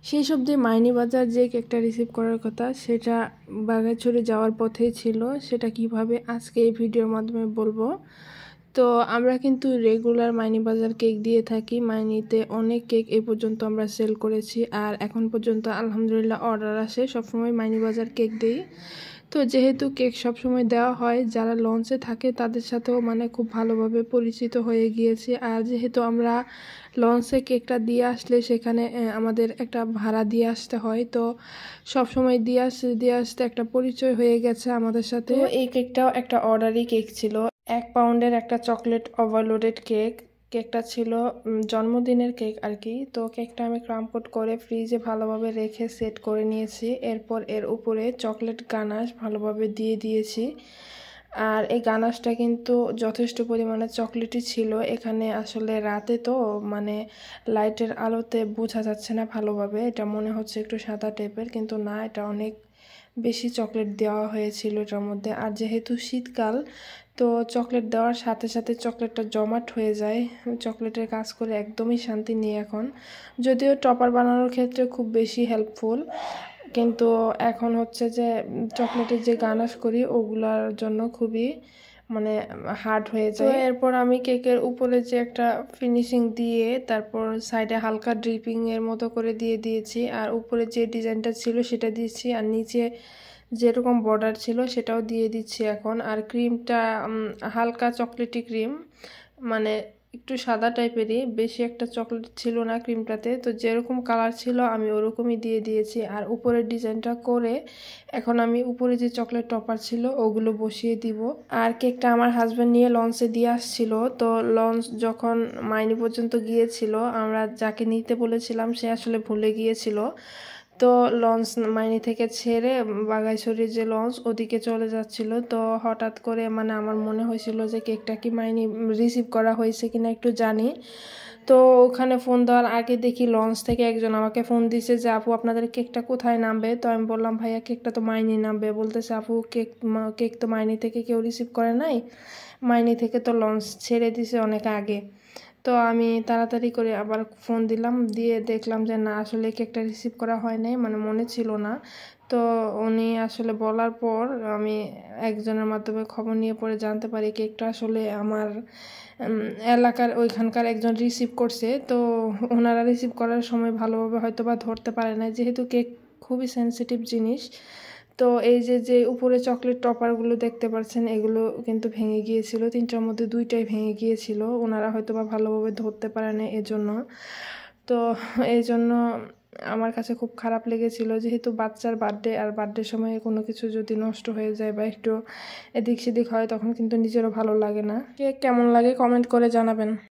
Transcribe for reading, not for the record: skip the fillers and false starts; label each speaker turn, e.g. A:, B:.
A: সেই অবধি মাইনি বাজার যে কেকটা রিসিভ করার কথা সেটা বাঘাইছড়ি যাওয়ার পথেই ছিল। সেটা কিভাবে আজকে এই ভিডিওর মাধ্যমে বলবো। তো আমরা কিন্তু রেগুলার মাইনি বাজার কেক দিয়ে থাকি। মাইনিতে অনেক কেক এই পর্যন্ত আমরা সেল করেছি, আর এখন পর্যন্ত আলহামদুলিল্লাহ অর্ডার আসে। সবসময় মাইনি বাজার কেক দিই। তো যেহেতু কেক সবসময় দেওয়া হয়, যারা লঞ্চে থাকে তাদের সাথেও খুব ভালোভাবে পরিচিত হয়ে গিয়েছি। আর যেহেতু আমরা লঞ্চে কেকটা দিয়ে আসলে সেখানে আমাদের একটা ভাড়া দিয়ে আসতে হয়, তো সবসময় দিয়ে আসতে একটা পরিচয় হয়ে গেছে আমাদের সাথে। তো এই কেকটাও একটা অর্ডারি কেক ছিল, 1 পাউন্ডের একটা চকলেট ওভারলোডেড কেক। কেকটা ছিল জন্মদিনের কেক আর কি। তো কেকটা আমি ক্রাম্পড করে ফ্রিজে ভালোভাবে রেখে সেট করে নিয়েছি। এরপর এর উপরে চকলেট গানাশ ভালোভাবে দিয়ে দিয়েছি। আর এই গানাশটা কিন্তু যথেষ্ট পরিমাণে চকলেটই ছিল। এখানে আসলে রাতে তো লাইটের আলোতে বোঝা যাচ্ছে না ভালোভাবে, এটা মনে হচ্ছে একটু সাদা টাইপের, কিন্তু না, এটা অনেক বেশি চকলেট দেওয়া হয়েছিল এটার মধ্যে। আর যেহেতু শীতকাল, তো চকলেট দেওয়ার সাথে সাথে চকলেটটা জমাট হয়ে যায়। চকলেটের কাজ করে একদমই শান্তি নেই এখন। যদিও টপার বানানোর ক্ষেত্রে খুব বেশি হেল্পফুল, কিন্তু এখন হচ্ছে যে চকলেটের যে গানাশ করি ওগুলার জন্য খুবই হার্ড হয়ে যায়। এরপর আমি কেকের উপরে যে একটা ফিনিশিং দিয়ে তারপর সাইডে হালকা ড্রিপিং এর মতো করে দিয়ে দিয়েছি। আর উপরে যে ডিজাইনটা ছিল সেটা দিয়েছি, আর নিচে যেরকম বর্ডার ছিল সেটাও দিয়ে দিচ্ছি এখন। আর ক্রিমটা হালকা চকলেটি ক্রিম, একটু সাদা টাইপেরই, বেশি একটা চকলেট ছিল না ক্রিমটাতে। তো যেরকম কালার ছিল আমি ওরকমই দিয়ে দিয়েছি। আর উপরের ডিজাইনটা করে এখন আমি উপরে যে চকলেট টপার ছিল ওগুলো বসিয়ে দিব। আর কেকটা আমার হাজব্যান্ড নিয়ে লঞ্চে দিয়ে আসছিল। তো লঞ্চ যখন মাইনি পর্যন্ত গিয়েছিল, আমরা যাকে নিতে বলেছিলাম সে আসলে ভুলে গিয়েছিল। তো লঞ্চ মাইনি থেকে ছেড়ে বাঘাইছড়ির যে লঞ্চ ওদিকে চলে যাচ্ছিল। তো হঠাৎ করে আমার মনে হয়েছিল যে কেকটা কি মাইনি রিসিভ করা হয়েছে কিনা একটু জানি। তো ওখানে ফোন দেওয়ার আগে দেখি লঞ্চ থেকে একজন আমাকে ফোন দিয়েছে যে আপু আপনাদের কেকটা কোথায় নামবে। তো আমি বললাম ভাইয়া কেকটা তো মাইনি নামবে। বলতেছে আপু কেক তো মাইনি থেকে কেউ রিসিভ করে নাই, মাইনি থেকে তো লঞ্চ ছেড়ে দিছে অনেক আগে। তো আমি তাড়াতাড়ি করে আবার ফোন দিলাম, দিয়ে দেখলাম যে না, আসলে কেকটা রিসিভ করা হয় নাই, মনে ছিল না। তো উনি আসলে বলার পর আমি একজনের মাধ্যমে খবর নিয়ে পরে জানতে পারি কেকটা আসলে আমার এলাকার ওইখানকার একজন রিসিভ করছে। তো ওনারা রিসিভ করার সময় ভালোভাবে হয়তো বা ধরতে পারে না, যেহেতু কেক খুবই সেন্সিটিভ জিনিস। তো এই যে উপরে চকলেট টপারগুলো দেখতে পাচ্ছেন, এগুলো কিন্তু ভেঙে গিয়েছিল। 3টার মধ্যে 2টাই ভেঙে গিয়েছিল, ওনারা হয়তো বা ভালোভাবে ধরতে পারে না এজন্য। তো এই জন্য আমার কাছে খুব খারাপ লেগেছিল, যেহেতু বাচ্চার বার্থডে, আর বার্থডের সময় কোনো কিছু যদি নষ্ট হয়ে যায় বা একটু এদিক সেদিক হয় তখন কিন্তু নিজেরও ভালো লাগে না। কেক কেমন লাগে কমেন্ট করে জানাবেন।